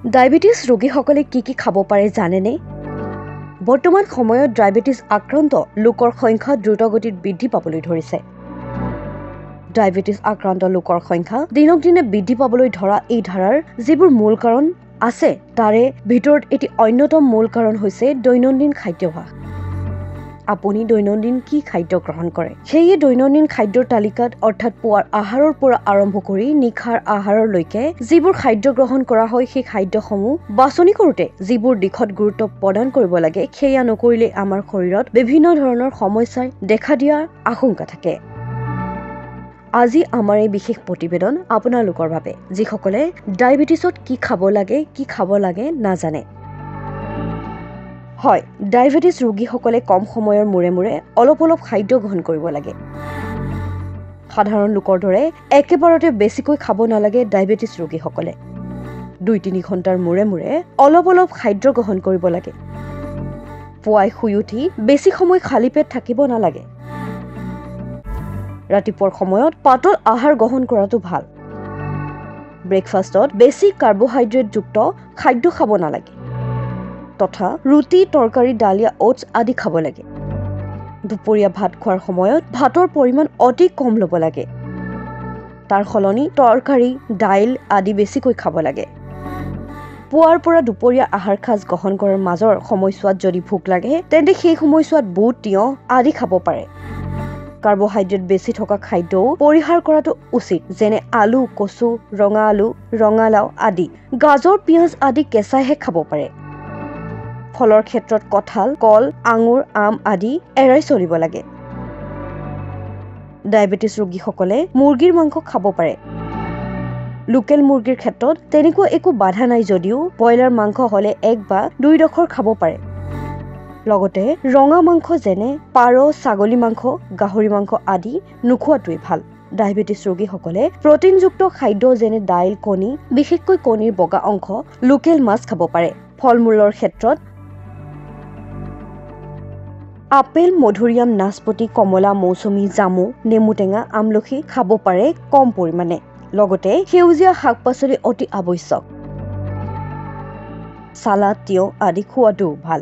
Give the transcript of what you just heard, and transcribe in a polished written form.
Diabetes ৰোগীসকলে কি খাব পাৰে জানেনে? বৰ্তমান সময়ত ডায়েবেটিছ আক্ৰান্ত লোকৰ সংখ্যা দ্ৰুতগতিত বৃদ্ধি পাবলৈ ধৰিছে। ডায়েবেটিছ আক্ৰান্ত লোকৰ সংখ্যা দিনক দিনে বৃদ্ধি পাবলৈ ধৰা এই ধাৰাৰ যিবোৰ মূল কাৰণ আছে তাৰে ভিতৰত এটি অন্যতম মূল কাৰণ হৈছে দৈনন্দিন খাদ্যাভ্যাস। আপুনি দৈনন্দিন কি খাদ্য গ্ৰহণ কৰে? সেয়ে দৈনন্দিন খাদ্যৰ তালিকাত অৰ্থাৎ পুৱাৰ আহাৰৰ পৰা আৰম্ভ কৰি নিশাৰ আহাৰলৈকে যিবোৰ খাদ্য গ্ৰহণ কৰা হয় সেই খাদ্যসমূহ বাছনি কৰোঁতে যিবোৰ দিশত গুৰুত্ব প্ৰদান কৰিব লাগে সেয়া নকৰিলে আমাৰ শৰীৰত বিভিন্ন ধৰণৰ সমস্যাই দেখা দিয়াৰ আশংকা থাকে। আজি আমাৰ এই বিশেষ প্ৰতিবেদন আপোনালোকৰ বাবে যিসকলে ডায়েবেটিছত কি খাব লাগে নাজানে। হয়, ডায়েবেটিছ ৰোগীসকলে কম সময়ৰ মূৰে মূৰে অলপ খাদ্য গ্ৰহণ কৰিব লাগে। সাধাৰণ লোকৰ দৰে একেবাৰতে বেছিকৈ খাব নালাগে ডায়েবেটিছ ৰোগীসকলে। 2-3 ঘণ্টাৰ মূৰে মূৰে অলপ খাদ্য গ্ৰহণ কৰিব লাগে। পুৱাই শুই উঠি বেছি সময় খালী পেট থাকিব নালাগে। ৰাতিপুৱাৰ সময়ত পাতল আহাৰ গ্ৰহণ কৰাটো ভাল। ব্ৰেকফাষ্টত বেছি কাৰ্বহাইড্ৰেটযুক্ত খাদ্য খাব নালাগে তথা ৰুটি, তৰকাৰী, ডালিয়া, ওটছ আদি খাব লাগে। দুপৰীয়া ভাত খোৱাৰ সময়ত ভাতৰ পৰিমাণ অতি কম ল'ব লাগে। তাৰ সলনি তৰকাৰী, দাইল আদি বেছিকৈ খাব লাগে। পুৱাৰ পৰা দুপৰীয়া আহাৰ সাজ গ্ৰহণ কৰাৰ মাজৰ সময়ছোৱাত যদি ভোক লাগে তেন্তে সেই সময়ছোৱাত বুট, তিয়ঁহ আদি খাব পাৰে। কাৰ্বহাইড্ৰেট বেছি থকা খাদ্যও পৰিহাৰ কৰাটো উচিত, যেনে আলু, কচু, ৰঙা আলু, ৰঙালাও আদি। গাজৰ, পিঁয়াজ আদি কেঁচাইহে খাব পাৰে। ফলৰ ক্ষেত্ৰত কঁঠাল, কল, আঙুৰ, আম আদি এৰাই চলিব লাগে। ডায়েবেটিছ ৰোগীসকলে মুৰ্গীৰ মাংস খাব পাৰে। লোকেল মুৰ্গীৰ ক্ষেত্ৰত তেনেকুৱা একো বাধা নাই যদিও ব্ৰইলাৰ মাংস হ'লে 1 বা 2 ডোখৰ খাব পাৰে। লগতে ৰঙা মাংস যেনে পাৰ, ছাগলী মাংস, গাহৰি মাংস আদি নোখোৱাটোৱেই ভাল। ডায়েবেটিছ ৰোগীসকলে প্ৰটিনযুক্ত খাদ্য যেনে দাইল, কণী, বিশেষকৈ কণীৰ বগা অংশ, লোকেল মাছ খাব পাৰে। ফল-মূলৰ ক্ষেত্ৰত আপেল, মধুৰিআম, নাচপতি, কমলা, মৌচুমী, জামু, নেমু টেঙা, আমলখি খাব পাৰে কম পৰিমাণে। লগতে সেউজীয়া শাক-পাচলি অতি আৱশ্যক। চালাড, তিয়ঁহ আদি খোৱাটো ভাল।